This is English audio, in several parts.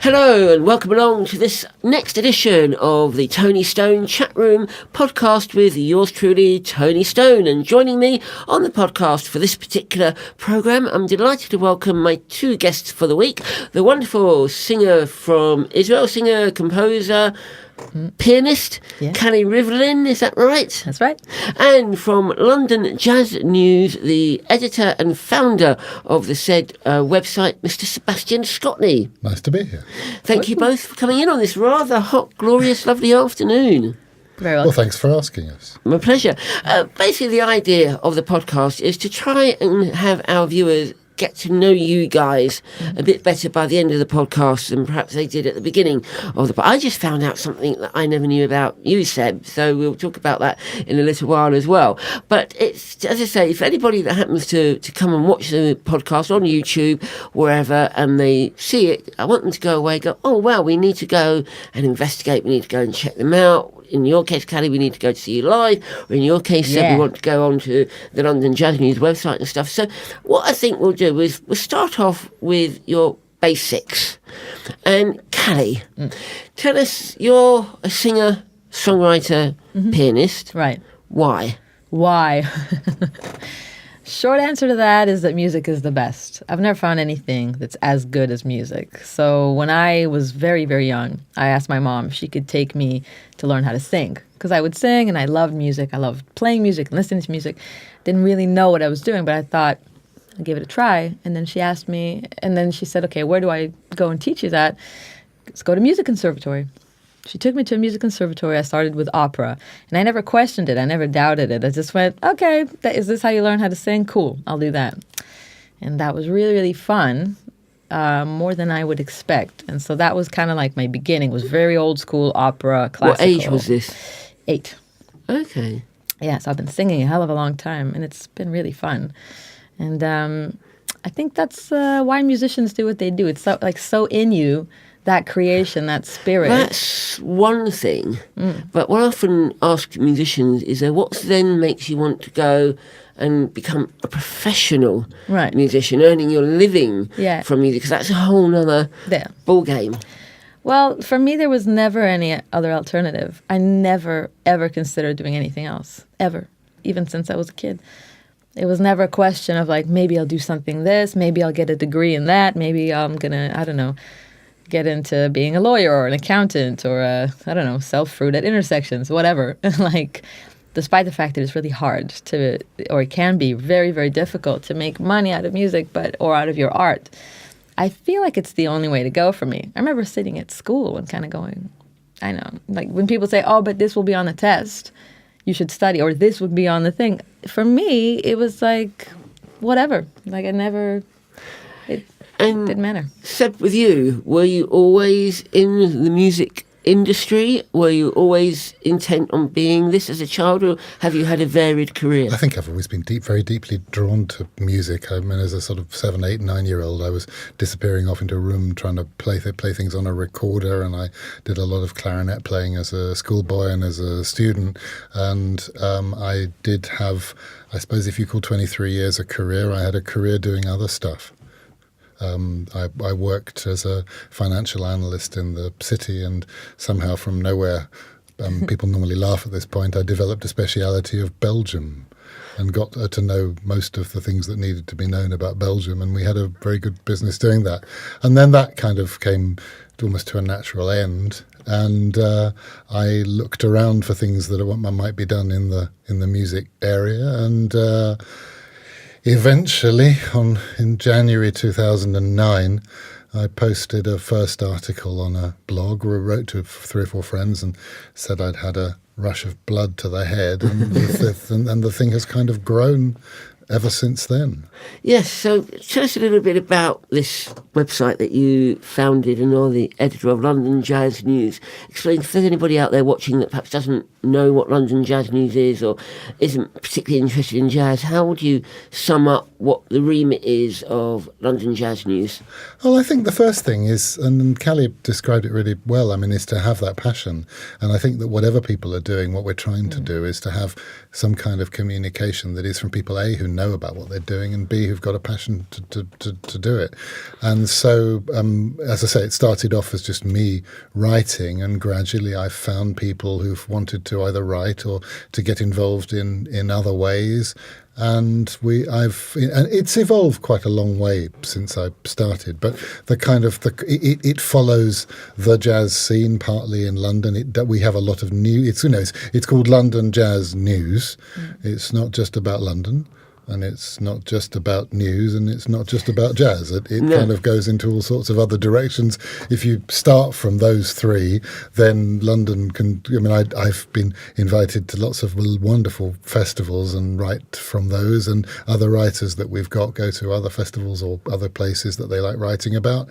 Hello and welcome along to this next edition of the Tony Stone Chatroom podcast with yours truly, Tony Stone. And joining me on the podcast for this particular programme, I'm delighted to welcome my two guests for the week. The wonderful singer from Israel, singer, composer, pianist, Cali Rivlin, is that right? That's right. And from London Jazz News, the editor and founder of the said website, Mr. Sebastian Scotney. Nice to be here. Thank you both for coming in on this rather hot, glorious, lovely afternoon. Very well. Well, thanks for asking us. My pleasure. Basically, the idea of the podcast is to try and have our viewers get to know you guys a bit better by the end of the podcast than perhaps they did at the beginning of the podcast. I just found out something that I never knew about you, Seb, so we'll talk about that in a little while as well. But it's, as I say, if anybody that happens to come and watch the podcast on YouTube, wherever, and they see it, I want them to go away and go, oh, wow, we need to go and investigate, we need to go and check them out. In your case, Cali, we need to go to see you live. Or in your case, Seb, we want to go on to the London Jazz News website and stuff. So what I think we'll do is we'll start off with your basics. And Cali, tell us, you're a singer, songwriter, pianist. Right. Why? Short answer to that is that music is the best. I've never found anything that's as good as music. So when I was very, very young, I asked my mom if she could take me to learn how to sing. Because I would sing and I loved music. I loved playing music and listening to music. Didn't really know what I was doing, but I thought I'd give it a try. And then she asked me, and then she said, okay, where do I go and teach you that? Let's go to music conservatory. She took me to a music conservatory. I started with opera, and I never questioned it. I never doubted it. I just went, okay, is this how you learn how to sing? Cool, I'll do that. And that was really, really fun, more than I would expect. And so that was kind of like my beginning. It was very old school opera, classical. What age was this? 8. Okay. Yeah, so I've been singing a hell of a long time, and it's been really fun. And I think that's why musicians do what they do. It's so in you. That creation, that spirit. That's one thing. But what I often ask musicians is what then makes you want to go and become a professional musician, earning your living from music? Because that's a whole nother ball game. Well, for me, there was never any other alternative. I never, ever considered doing anything else, ever, even since I was a kid. It was never a question of like, maybe I'll do something this, maybe I'll get a degree in that, maybe I'm going to, I don't know, get into being a lawyer or an accountant or sell fruit at intersections, whatever. Like, despite the fact that it's really hard to, or it can be very, very difficult to make money out of music, or out of your art, I feel like it's the only way to go for me. I remember sitting at school and kind of going, I know, like when people say, oh, but this will be on the test, you should study, or this would be on the thing. For me, it was like, whatever. Like it didn't matter. Seb, with you, were you always in the music industry? Were you always intent on being this as a child, or have you had a varied career? I think I've always been very deeply drawn to music. I mean, as a sort of 7, 8, 9-year-old, I was disappearing off into a room trying to play things on a recorder, and I did a lot of clarinet playing as a schoolboy and as a student. And I did have, I suppose if you call 23 years a career, I had a career doing other stuff. I worked as a financial analyst in the city, and somehow from nowhere, people normally laugh at this point, I developed a speciality of Belgium and got to know most of the things that needed to be known about Belgium, and we had a very good business doing that. And then that kind of came almost to a natural end, and I looked around for things that might be done in the music area, and eventually, in January 2009, I posted a first article on a blog, or wrote to 3 or 4 friends and said I'd had a rush of blood to the head, and the thing has kind of grown ever since then. Yes, so tell us a little bit about this website that you founded and are the editor of London Jazz News. Explain, if there's anybody out there watching that perhaps doesn't know what London Jazz News is or isn't particularly interested in jazz, how would you sum up what the remit is of London Jazz News? Well, I think the first thing is, and Cali described it really well, I mean, is to have that passion. And I think that whatever people are doing, what we're trying to do is to have some kind of communication that is from people, A, who know about what they're doing, and B, who've got a passion to do it. And so, as I say, it started off as just me writing, and gradually I found people who've wanted to either write or to get involved in other ways. And it's evolved quite a long way since I started, but it follows the jazz scene partly in London. We have a lot of it's called London Jazz News. It's not just about London. And it's not just about news, and it's not just about jazz. It kind of goes into all sorts of other directions. If you start from those three, then London can... I mean, I've been invited to lots of wonderful festivals and write from those, and other writers that we've got go to other festivals or other places that they like writing about.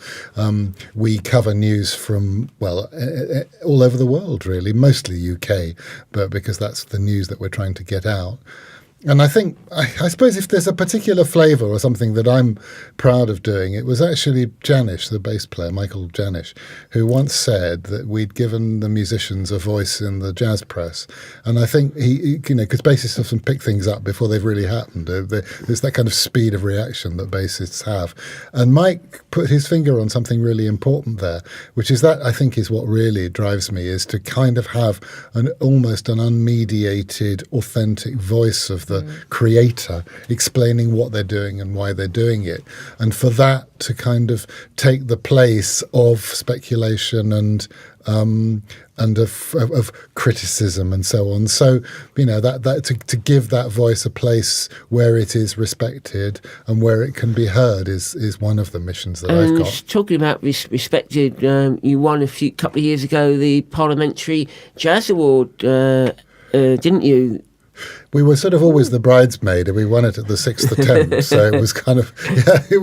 We cover news from, all over the world, really, mostly UK, but because that's the news that we're trying to get out. And I think, I suppose if there's a particular flavour or something that I'm proud of doing, it was actually Janisch, the bass player, Michael Janisch, who once said that we'd given the musicians a voice in the jazz press. And I think because bassists often pick things up before they've really happened. There's that kind of speed of reaction that bassists have. And Mike put his finger on something really important there, which is that I think is what really drives me, is to kind of have almost an unmediated, authentic voice of the creator explaining what they're doing and why they're doing it, and for that to kind of take the place of speculation and of criticism and so on. So that to give that voice a place where it is respected and where it can be heard is one of the missions that I've got. Talking about respected, you won a couple of years ago the Parliamentary Jazz Award, didn't you? We were sort of always the bridesmaid, and we won it at the 6th attempt. So it was kind of, but it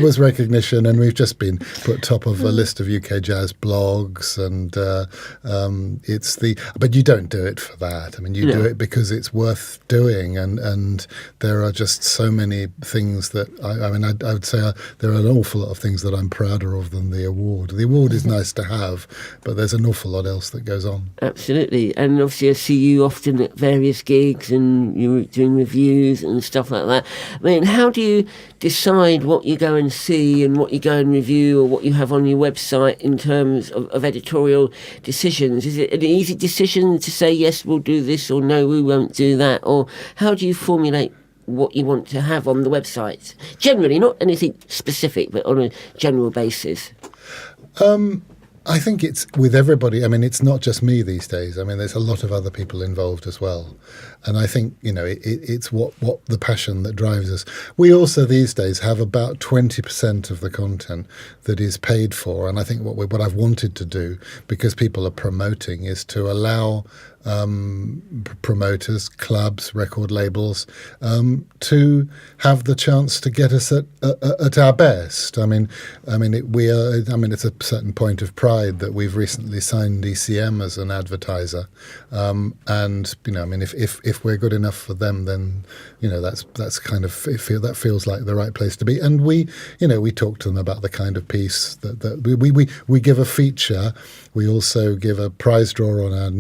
was recognition, and we've just been put top of a list of UK jazz blogs, and but you don't do it for that. I mean, you do it because it's worth doing, and there are just so many things that, I would say there are an awful lot of things that I'm prouder of than the award. The award is nice to have, but there's an awful lot else that goes on. Absolutely, and obviously I see you often at various gigs and you're doing reviews and stuff like that. I mean, how do you decide what you go and see and what you go and review or what you have on your website in terms of editorial decisions? Is it an easy decision to say, yes, we'll do this, or no, we won't do that? Or how do you formulate what you want to have on the website? Generally, not anything specific, but on a general basis. I think it's with everybody. I mean, it's not just me these days. I mean, there's a lot of other people involved as well. And I think, it's what the passion that drives us. We also these days have about 20% of the content that is paid for. And I think what I've wanted to do, because people are promoting, is to allow promoters, clubs, record labels, to have the chance to get us at our best. It's a certain point of pride that we've recently signed ECM as an advertiser, and if we're good enough for them, then that's kind of that feels like the right place to be. And we talk to them about the kind of piece that we give a feature. We also give a prize draw on our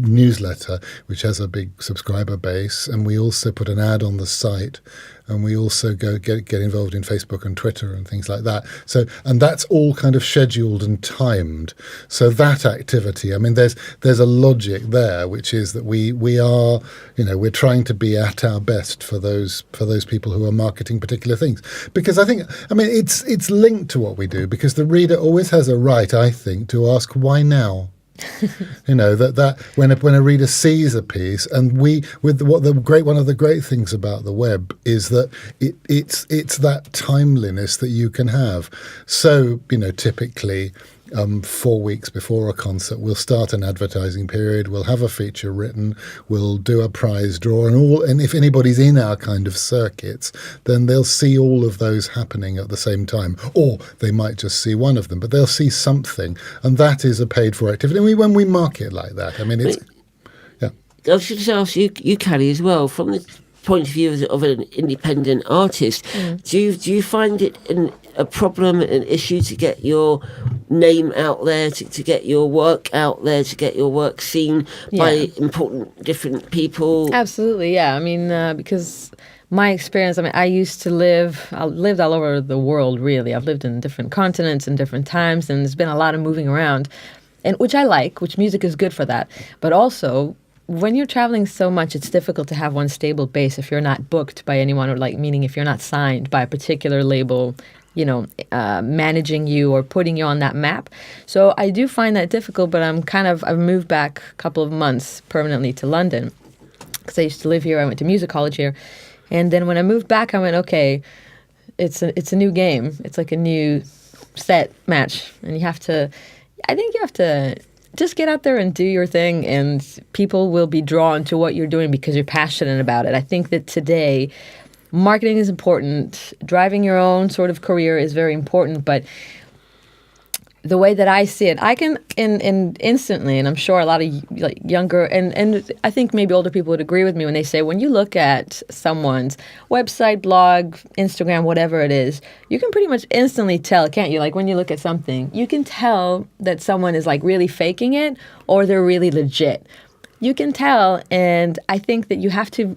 newsletter, which has a big subscriber base, and we also put an ad on the site, and we also get involved in Facebook and Twitter and things like that. So, and that's all kind of scheduled and timed. So that activity, I mean, there's a logic there, which is that we are, we're trying to be at our best for those people who are marketing particular things. Because it's linked to what we do, because the reader always has a right, I think, to ask why now. That when a reader sees a piece, and one of the great things about the web is that it's that timeliness that you can have. So typically 4 weeks before a concert, we'll start an advertising period, we'll have a feature written, we'll do a prize draw, and if anybody's in our kind of circuits, then they'll see all of those happening at the same time, or they might just see one of them, but they'll see something, and that is a paid for activity. And when we market like that, I mean, it's... I was just ask you, Cali, as well, from the point of view of an independent artist, do you find it a problem, an issue to get your name out there, to get your work out there, to get your work seen by important different people? Absolutely, yeah. I mean, because my experience, I mean, I lived all over the world, really. I've lived in different continents and different times, and there's been a lot of moving around, and which I like, which music is good for that. But also, when you're traveling so much, it's difficult to have one stable base if you're not booked by anyone, or meaning if you're not signed by a particular label, managing you or putting you on that map. So I do find that difficult, but I've moved back a couple of months permanently to London because I used to live here. I went to music college here. And then when I moved back, I went, okay, it's a new game. It's like a new set match. And I think you have to just get out there and do your thing, and people will be drawn to what you're doing because you're passionate about it. I think that today, marketing is important. Driving your own sort of career is very important, but the way that I see it, I can instantly, and I'm sure a lot of younger and I think maybe older people would agree with me when they say, when you look at someone's website, blog, Instagram, whatever it is, you can pretty much instantly tell, can't you? Like when you look at something, you can tell that someone is like really faking it or they're really legit. You can tell, and I think that you have to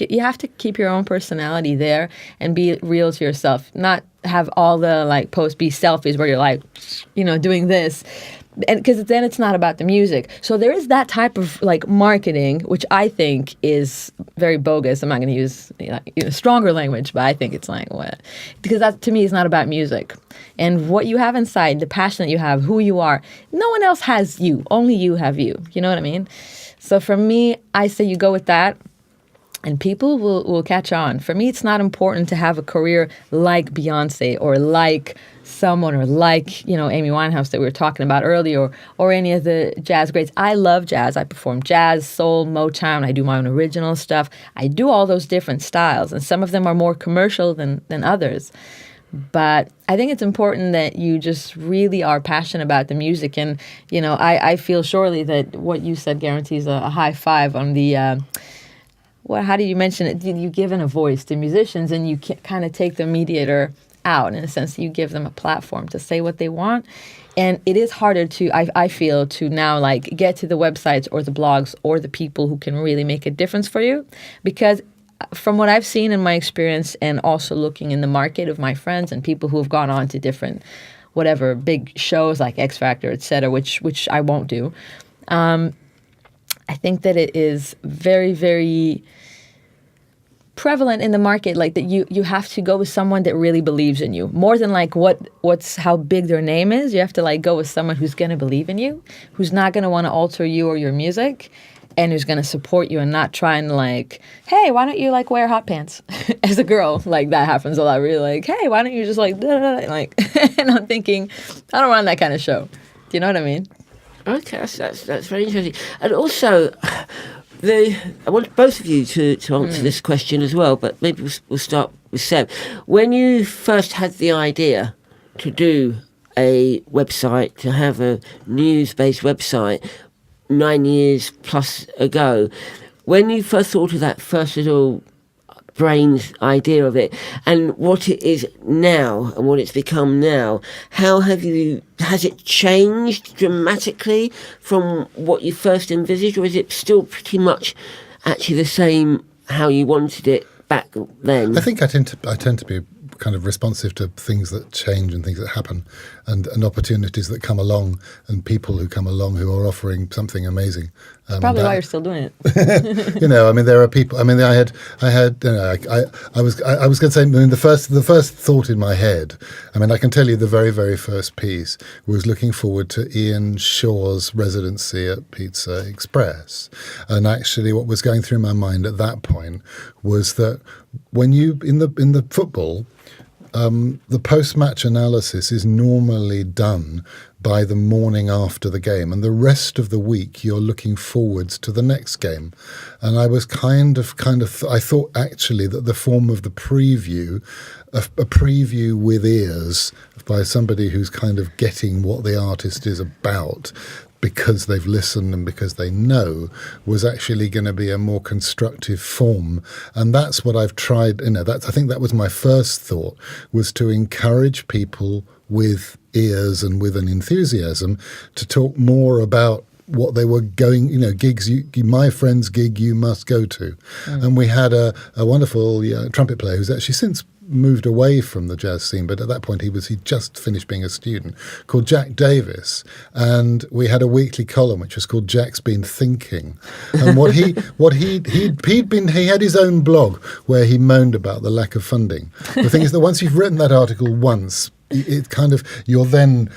you have to keep your own personality there and be real to yourself, not have all the posts be selfies where you're doing this, and because then it's not about the music. So there is that type of marketing, which I think is very bogus. I'm not going to use stronger language, but I think it's what, because that to me is not about music and what you have inside, the passion that you have, who you are. No one else has you, only you have you. You know what I mean? So for me, I say you go with that. And people will catch on. For me, it's not important to have a career like Beyonce or like someone or like, Amy Winehouse that we were talking about earlier, or any of the jazz greats. I love jazz. I perform jazz, soul, Motown. I do my own original stuff. I do all those different styles, and some of them are more commercial than others. But I think it's important that you just really are passionate about the music. And, I feel surely that what you said guarantees a high five on the... how do you mention it? You given a voice to musicians, and you kind of take the mediator out in a sense. You give them a platform to say what they want, and it is harder I feel to now get to the websites or the blogs or the people who can really make a difference for you, because from what I've seen in my experience, and also looking in the market of my friends and people who have gone on to different big shows like X Factor, etc., which I won't do. I think that it is very, very prevalent in the market, that you have to go with someone that really believes in you. More than how big their name is, you have to go with someone who's going to believe in you, who's not going to want to alter you or your music, and who's going to support you and not try and hey, why don't you wear hot pants? As a girl, that happens a lot. Really hey, why don't you just and I'm thinking, I don't run that kind of show. Do you know what I mean? Okay, that's very interesting. And also, I want both of you to answer this question as well, but maybe we'll start with Seb. When you first had the idea to do a website, to have a news-based website 9 years plus ago, when you first thought of that first little brain's idea of it, and what it is now and what it's become now, has it changed dramatically from what you first envisaged, or is it still pretty much actually the same how you wanted it back then? I think I tend to be kind of responsive to things that change and things that happen, and opportunities that come along, and people who come along who are offering something amazing. Probably why you're still doing it. There are people. I was going to say, the first thought in my head. I can tell you the very, very first piece was looking forward to Ian Shaw's residency at Pizza Express, and actually, what was going through my mind at that point was that when you in the football. The post-match analysis is normally done by the morning after the game, and the rest of the week you're looking forwards to the next game. And I was I thought actually that the form of the preview, a preview with ears by somebody who's kind of getting what the artist is about, because they've listened and because they know, was actually going to be a more constructive form. And that's what I've tried. I think that was my first thought, was to encourage people with ears and with an enthusiasm to talk more about what they were going, gigs, my friend's gig you must go to. And we had a wonderful trumpet player who's actually since moved away from the jazz scene, but at that point he just finished being a student, called Jack Davis, and we had a weekly column which was called Jack's Been Thinking. And he had his own blog where he moaned about the lack of funding. The thing is that once you've written that article once, it kind of, you're then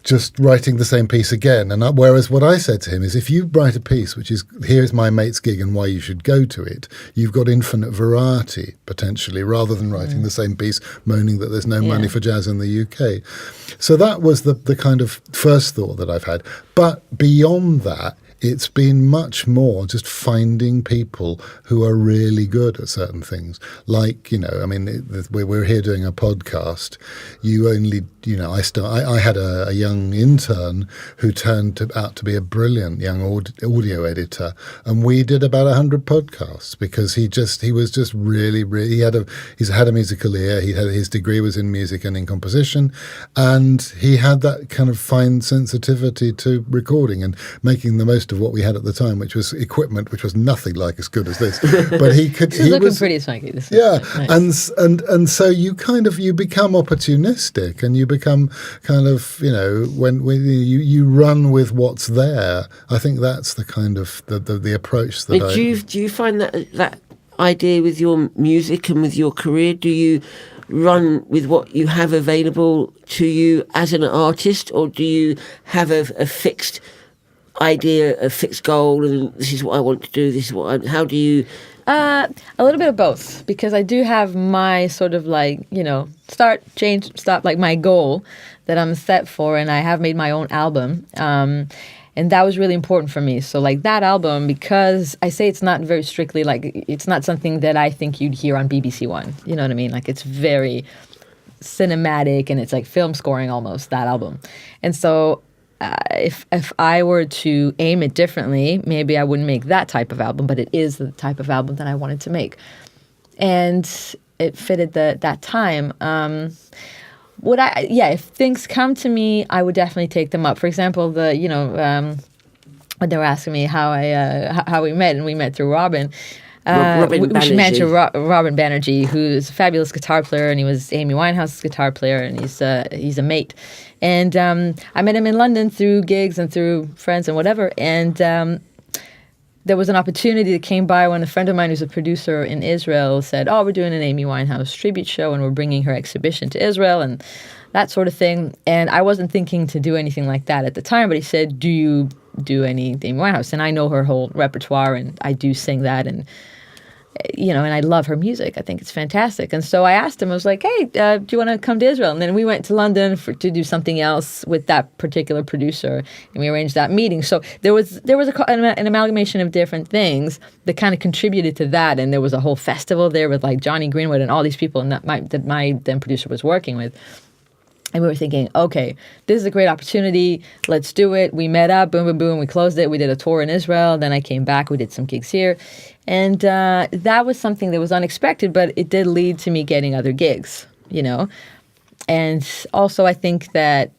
just writing the same piece again. And whereas what I said to him is, if you write a piece which is, here's my mate's gig and why you should go to it, you've got infinite variety potentially, rather than writing the same piece moaning that there's no money for jazz in the UK. So that was the kind of first thought that I've had. But beyond that, it's been much more just finding people who are really good at certain things. Like, we're here doing a podcast. I had a young intern who turned out to be a brilliant young audio editor, and we did about 100 podcasts because he was just really, really, he's had a musical ear. His degree was in music and in composition, and he had that kind of fine sensitivity to recording and making the most of what we had at the time, which was equipment which was nothing like as good as this. But he could. He was pretty swanky. Nice. And so you become opportunistic, and you become kind of when you run with what's there. I think that's the kind of the approach that do you find that idea with your music and with your career? Do you run with what you have available to you as an artist, or do you have a fixed idea, a fixed goal, and this is what I want to do, this is how do you... A little bit of both, because I do have my sort of start, change, stop, my goal that I'm set for, and I have made my own album, and that was really important for me. So that album, because I say it's not very strictly, it's not something that I think you'd hear on BBC One, you know what I mean? It's very cinematic, and it's like film scoring almost, that album. And so if I were to aim it differently, maybe I wouldn't make that type of album, but it is the type of album that I wanted to make. And it fitted that time. If things come to me, I would definitely take them up. For example, when they were asking me how we met, and we met through Robin. We should mention Robin Banerjee, who's a fabulous guitar player, and he was Amy Winehouse's guitar player, and he's a mate. And I met him in London through gigs and through friends and whatever. And there was an opportunity that came by when a friend of mine who's a producer in Israel said, we're doing an Amy Winehouse tribute show, and we're bringing her exhibition to Israel and that sort of thing. And I wasn't thinking to do anything like that at the time, but he said, do you do any Amy Winehouse? And I know her whole repertoire, and I do sing that, and and I love her music. I think it's fantastic. And so I asked him, I was like, hey, do you want to come to Israel? And then we went to London to do something else with that particular producer, and we arranged that meeting. So there was an amalgamation of different things that kind of contributed to that. And there was a whole festival there with Johnny Greenwood and all these people that my then producer was working with. And we were thinking, okay, this is a great opportunity. Let's do it. We met up, boom, boom, boom. We closed it. We did a tour in Israel. Then I came back. We did some gigs here. And that was something that was unexpected, but it did lead to me getting other gigs, And also I think that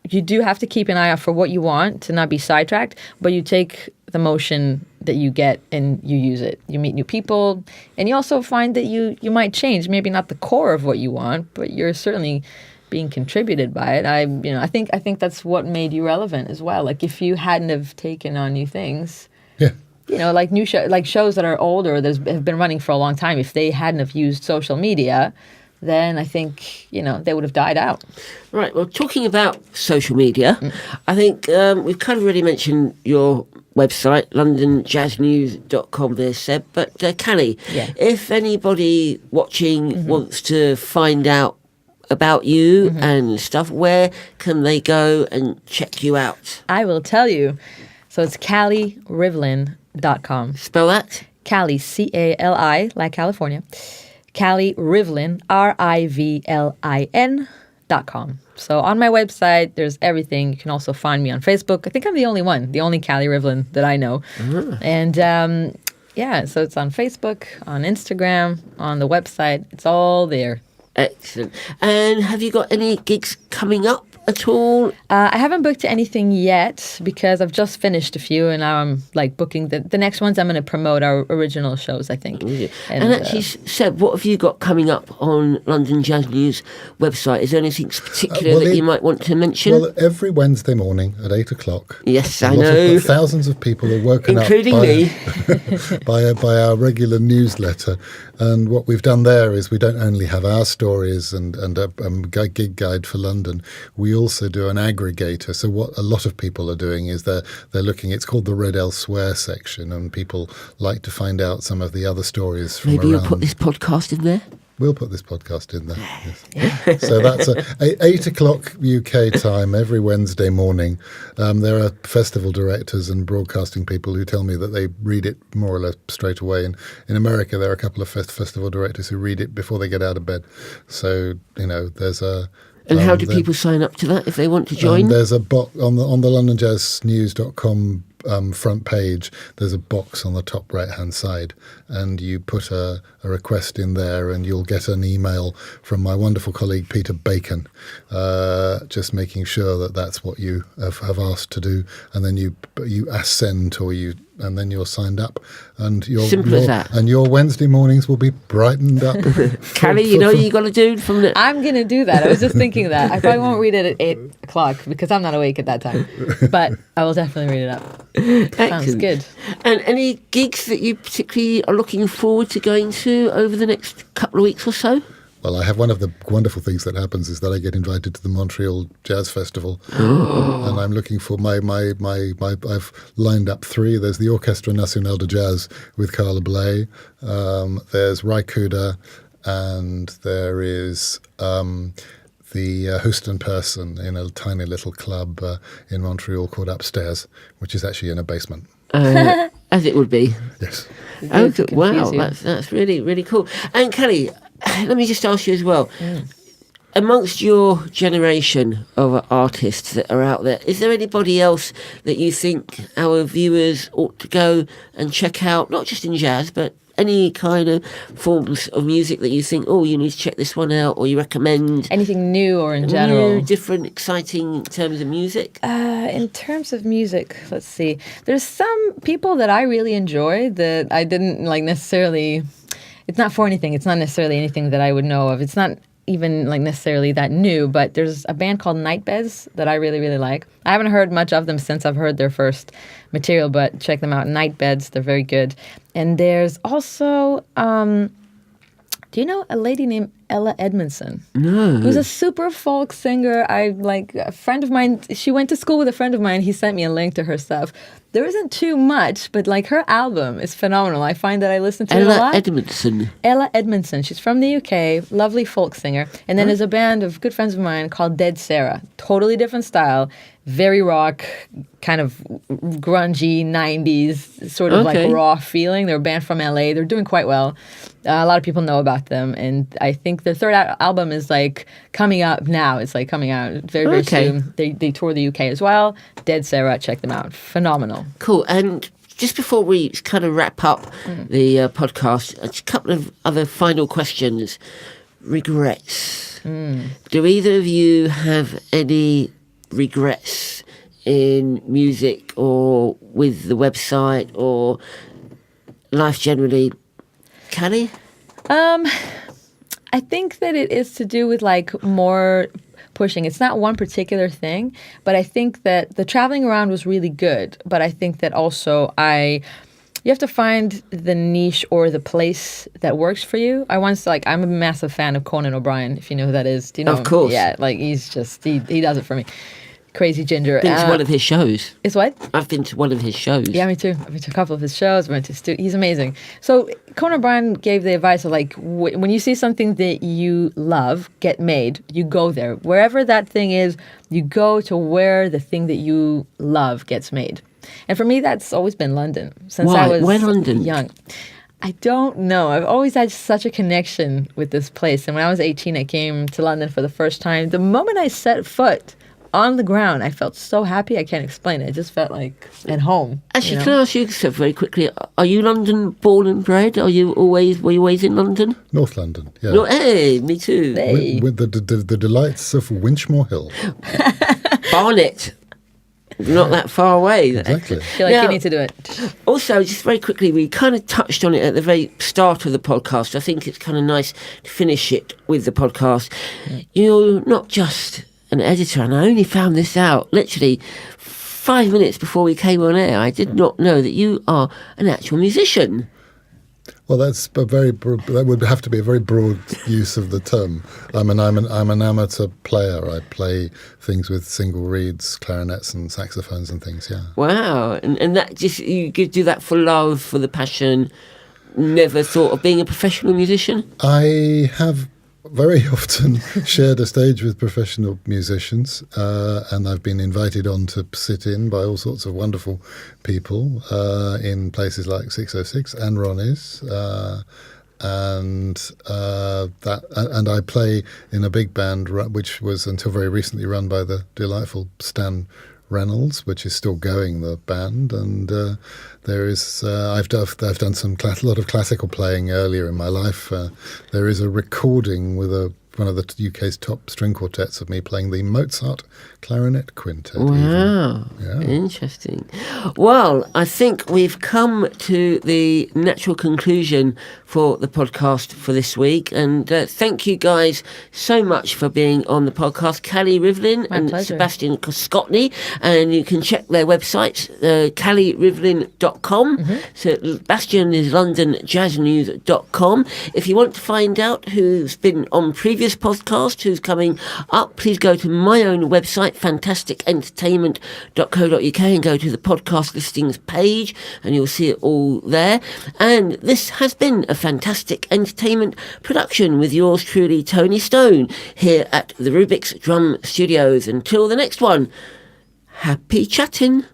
you do have to keep an eye out for what you want, to not be sidetracked, but you take the motion that you get and you use it. You meet new people, and you also find that you might change. Maybe not the core of what you want, but you're certainly being contributed by it. I think that's what made you relevant as well. If you hadn't have taken on new things, new shows that are older that have been running for a long time, if they hadn't have used social media, then I think they would have died out. Right. Well, talking about social media, I think we've kind of already mentioned your website, londonjazznews.com there, Seb. But Cali, if anybody watching wants to find out about you and stuff, where can they go and check you out? I will tell you. So it's CaliRivlin.com. Spell that? Cali, C-A-L-I, like California. Cali Rivlin, R-I-V-L-I-N .com. So on my website, there's everything. You can also find me on Facebook. I think I'm the only one, the only Cali Rivlin that I know. And so it's on Facebook, on Instagram, on the website. It's all there. Excellent. And have you got any gigs coming up at all? I haven't booked anything yet because I've just finished a few, and now I'm like booking the next ones. I'm going to promote our original shows, I think. And actually, Seb, what have you got coming up on London Jazz News website? Is there anything particular that you might want to mention? Well, every Wednesday morning at 8 o'clock. Yes, I know. Thousands of people are woken including up me. by our regular newsletter. And what we've done there is we don't only have our stories and a gig guide for London. We also do an aggregator. So what a lot of people are doing is they're looking. It's called the Read Elsewhere section, and people like to find out some of the other stories from Maybe around. you'll put this podcast in there. We'll put this podcast in there. Yes. So that's 8 o'clock UK time every Wednesday morning. There are festival directors and broadcasting people who tell me that they read it more or less straight away. And in America, there are a couple of festival directors who read it before they get out of bed. So, there's a... And how do people sign up to that if they want to join? There's a box on the londonjazznews.com front page. There's a box on the top right-hand side, and you put a request in there, and you'll get an email from my wonderful colleague Peter Bacon, just making sure that that's what you have asked to do, and then you assent and then you're signed up, and Simple as that. And your Wednesday mornings will be brightened up. Callie, you know what you got to do from the... I'm going to do that. I was just thinking that. I probably won't read it at 8 o'clock because I'm not awake at that time. But I will definitely read it up. Sounds good. And any gigs that you particularly are looking forward to going to over the next couple of weeks or so? Well, I have one of the wonderful things that happens is that I get invited to the Montreal Jazz Festival, and I'm looking for I've lined up 3. There's the Orchestre Nationale de Jazz with Carla Bley. There's Raikuda, and there is the Houston Person in a tiny little club in Montreal called Upstairs, which is actually in a basement. As it would be. Yes. Oh, wow, that's really, really cool. And Kelly, let me just ask you as well. Amongst your generation of artists that are out there, is there anybody else that you think our viewers ought to go and check out, not just in jazz, but any kind of forms of music that you think, oh, you need to check this one out, or you recommend? Anything new or in general? New, different, exciting in terms of music? In terms of music, let's see. There's some people that I really enjoy that I didn't necessarily... It's not for anything. It's not necessarily anything that I would know of. It's not even necessarily that new, but there's a band called Nightbeds that I really, really like. I haven't heard much of them since I've heard their first material, but check them out. Nightbeds, they're very good. And there's also, do you know a lady named Ella Edmondson? No. Who's a super folk singer. A friend of mine, she went to school with a friend of mine. He sent me a link to her stuff. There isn't too much, but her album is phenomenal. I find that I listen to it a lot. Ella Edmondson. She's from the UK, lovely folk singer. And then there's a band of good friends of mine called Dead Sarah. Totally different style, very rock, kind of grungy 90s, sort of raw feeling. They're a band from LA. They're doing quite well. A lot of people know about them, and I think the third album is coming up now. It's coming out very, very soon. They tour the UK as well. Dead Sarah, check them out. Phenomenal. Cool. And just before we kind of wrap up the podcast, a couple of other final questions. Regrets. Do either of you have any regrets in music or with the website or life generally? Callie? I think that it is to do with more pushing. It's not one particular thing, but I think that the traveling around was really good. But I think that also you have to find the niche or the place that works for you. I'm a massive fan of Conan O'Brien, if you know who that is. Do you know Of course. him? Yeah, he's just, he does it for me. Crazy ginger. Been to one of his shows. Is what? I've been to one of his shows. Yeah, me too. I've been to a couple of his shows. He's amazing. So Conan O'Brien gave the advice of when you see something that you love get made, you go there. Wherever that thing is, you go to where the thing that you love gets made. And for me, that's always been London since I was Why London? young. I don't know. I've always had such a connection with this place. And when I was 18, I came to London for the first time. The moment I set foot on the ground, I felt so happy. I can't explain it. I just felt like at home. Actually, can I ask you so very quickly? Are you London born and bred? Were you always in London? North London, yeah. No, hey, me too. Hey. With the delights of Winchmore Hill. Barnet. Not that far away. Exactly. I feel like Now, you need to do it. Also, just very quickly, we kind of touched on it at the very start of the podcast. I think it's kind of nice to finish it with the podcast. You're not just an editor, and I only found this out literally 5 minutes before we came on air. I did not know that you are an actual musician. Well, that would have to be a very broad use of the term. I'm an amateur player. I play things with single reeds, clarinets, and saxophones and things. Yeah. Wow, and that just you do that for love, for the passion. Never thought of being a professional musician? I have very often shared a stage with professional musicians, and I've been invited on to sit in by all sorts of wonderful people in places like 606 and Ronnie's, and I play in a big band which was until very recently run by the delightful Stan Reynolds, which is still going, the band, and there is I've done a lot of classical playing earlier in my life. There is a recording with one of the UK's top string quartets of me playing the Mozart clarinet quintet. Wow, Interesting. Well, I think we've come to the natural conclusion for the podcast for this week, and thank you guys so much for being on the podcast, Cali Rivlin and pleasure. Sebastian Scotney, and you can check their websites, calirivlin.com. So Sebastian is londonjazznews.com. If you want to find out who's been on previous podcasts, who's coming up, please go to my own website, fantasticentertainment.co.uk, and go to the podcast listings page, and you'll see it all there. And this has been a Fantastic Entertainment production with yours truly, Tony Stone, here at the Rubik's Drum Studios. Until the next one, happy chatting.